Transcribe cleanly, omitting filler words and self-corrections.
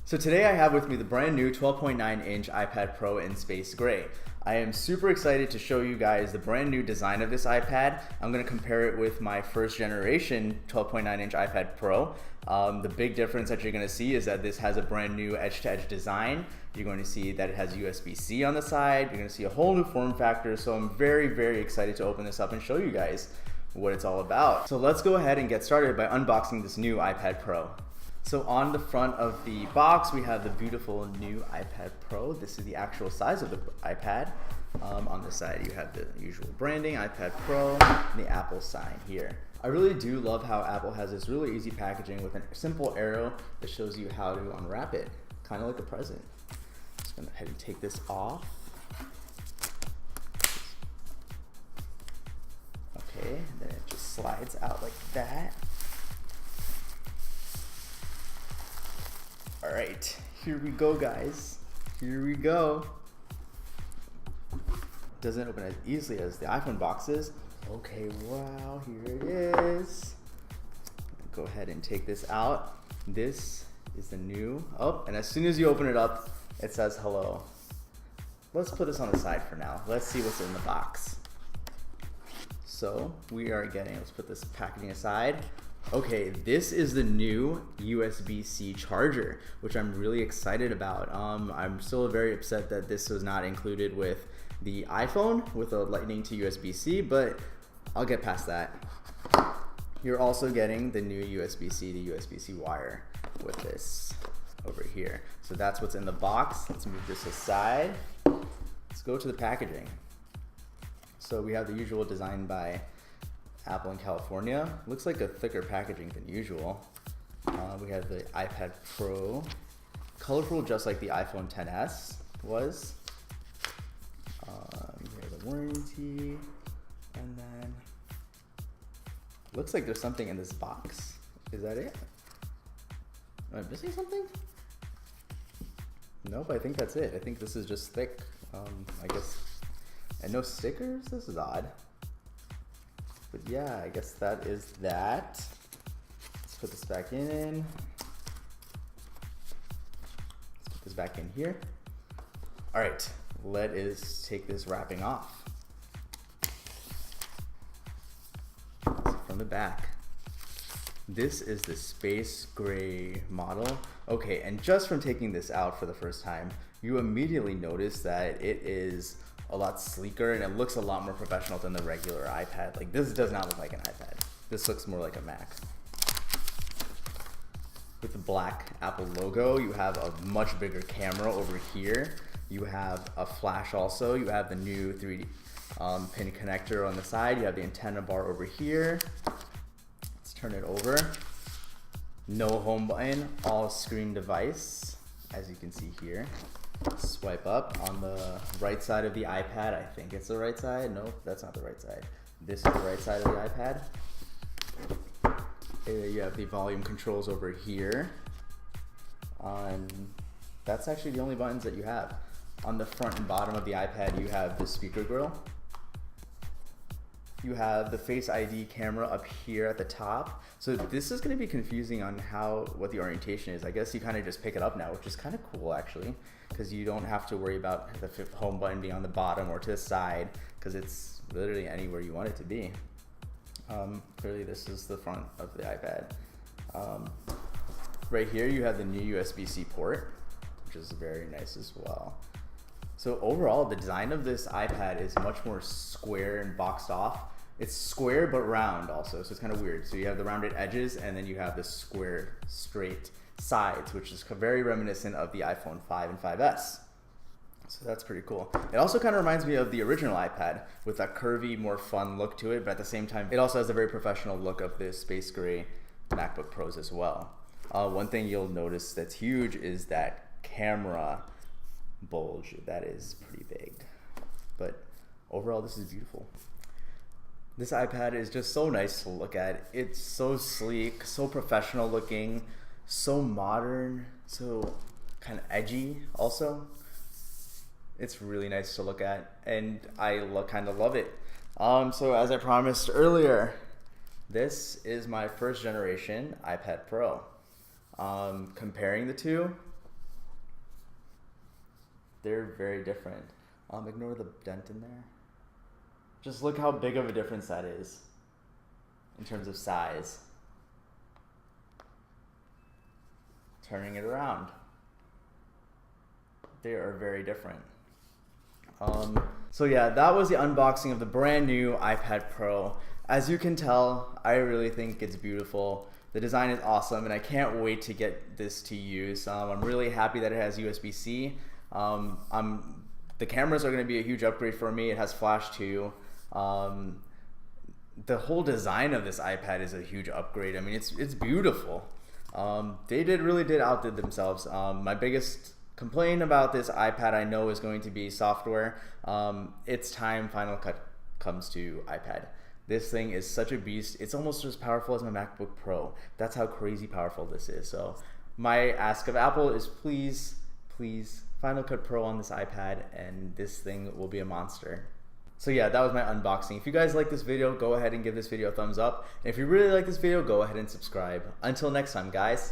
So today I have with me the brand new 12.9-inch iPad Pro in space gray. I am super excited to show you guys the brand new design of this iPad. I'm going to compare it with my first generation 12.9-inch iPad Pro. The big difference that you're going to see is that this has a brand new edge-to-edge design. You're going to see that it has USB-C on the side. You're going to see a whole new form factor. So I'm very, very excited to open this up and show you guys what it's all about. So let's go ahead and get started by unboxing this new iPad Pro. So on the front of the box, we have the beautiful new iPad Pro. This is the actual size of the iPad. On the side, you have the usual branding, iPad Pro, and the Apple sign here. I really do love how Apple has this really easy packaging with a simple arrow that shows you how to unwrap it, kind of like a present. Just gonna go ahead and take this off. Okay, and then it just slides out like that. All right, here we go, guys. Here we go. Doesn't open as easily as the iPhone boxes. Okay, wow, here it is. Go ahead and take this out. This is the new, and as soon as you open it up, it says hello. Let's put this on the side for now. Let's see what's in the box. So we are getting, let's put this packaging aside. Okay, this is the new USB-C charger, which I'm really excited about. I'm still very upset that this was not included with the iPhone with a lightning to USB-C, but I'll get past that. You're also getting the new USB-C to USB-C wire with this over here. So that's what's in the box. Let's move this aside. Let's go to the packaging. So we have the usual design by Apple in California. Looks like a thicker packaging than usual. We have the iPad Pro, colorful just like the iPhone XS was. Here's the warranty, and then looks like there's something in this box. Is that it? Am I missing something? Nope, I think that's it. I think this is just thick. I guess, and no stickers? This is odd. But yeah, I guess that is that. Let's put this back in. Let's put this back in here. All right, let us take this wrapping off. So from the back, this is the space gray model. Okay, and just from taking this out for the first time, you immediately notice that it is a lot sleeker and it looks a lot more professional than the regular iPad. Like, this does not look like an iPad. This looks more like a Mac. With the black Apple logo, you have a much bigger camera over here. You have a flash also. You have the new 3D pin connector on the side. You have the antenna bar over here. Let's turn it over. No home button, all screen device, as you can see here. Swipe up on the right side of the iPad. I think it's the right side. Nope, that's not the right side. This is the right side of the iPad. You have the volume controls over here. That's actually the only buttons that you have. On the front and bottom of the iPad, you have the speaker grill. You have the Face ID camera up here at the top. So this is going to be confusing on what the orientation is. I guess you kind of just pick it up now, which is kind of cool actually, because you don't have to worry about the home button being on the bottom or to the side, because it's literally anywhere you want it to be. Clearly this is the front of the iPad. Right here you have the new USB-C port, which is very nice as well. So overall, the design of this iPad is much more square and boxed off. It's square but round also, so it's kind of weird. So you have the rounded edges, and then you have the square, straight sides, which is very reminiscent of the iPhone 5 and 5S. So that's pretty cool. It also kind of reminds me of the original iPad with that curvy, more fun look to it, but at the same time, it also has a very professional look of the space gray MacBook Pros as well. One thing you'll notice that's huge is that camera bulge. That is pretty big, but overall this is beautiful. This iPad is just so nice to look at. It's so sleek, so professional looking, so modern, so kind of edgy also. It's really nice to look at, and I kind of love it. So as I promised earlier, this is my first generation iPad Pro. Comparing the two, they're very different. Ignore the dent in there. Just look how big of a difference that is in terms of size. Turning it around. They are very different. So yeah, that was the unboxing of the brand new iPad Pro. As you can tell, I really think it's beautiful. The design is awesome, and I can't wait to get this to use. I'm really happy that it has USB-C. The cameras are going to be a huge upgrade for me. It has flash too. The whole design of this iPad is a huge upgrade. I mean, it's beautiful. They really did outdid themselves. My biggest complaint about this iPad, I know, is going to be software. It's time Final Cut comes to iPad. This thing is such a beast. It's almost as powerful as my MacBook Pro. That's how crazy powerful this is. So my ask of Apple is please, please, Final Cut Pro on this iPad, and this thing will be a monster. So yeah, that was my unboxing. If you guys like this video, go ahead and give this video a thumbs up. And if you really like this video, go ahead and subscribe. Until next time, guys.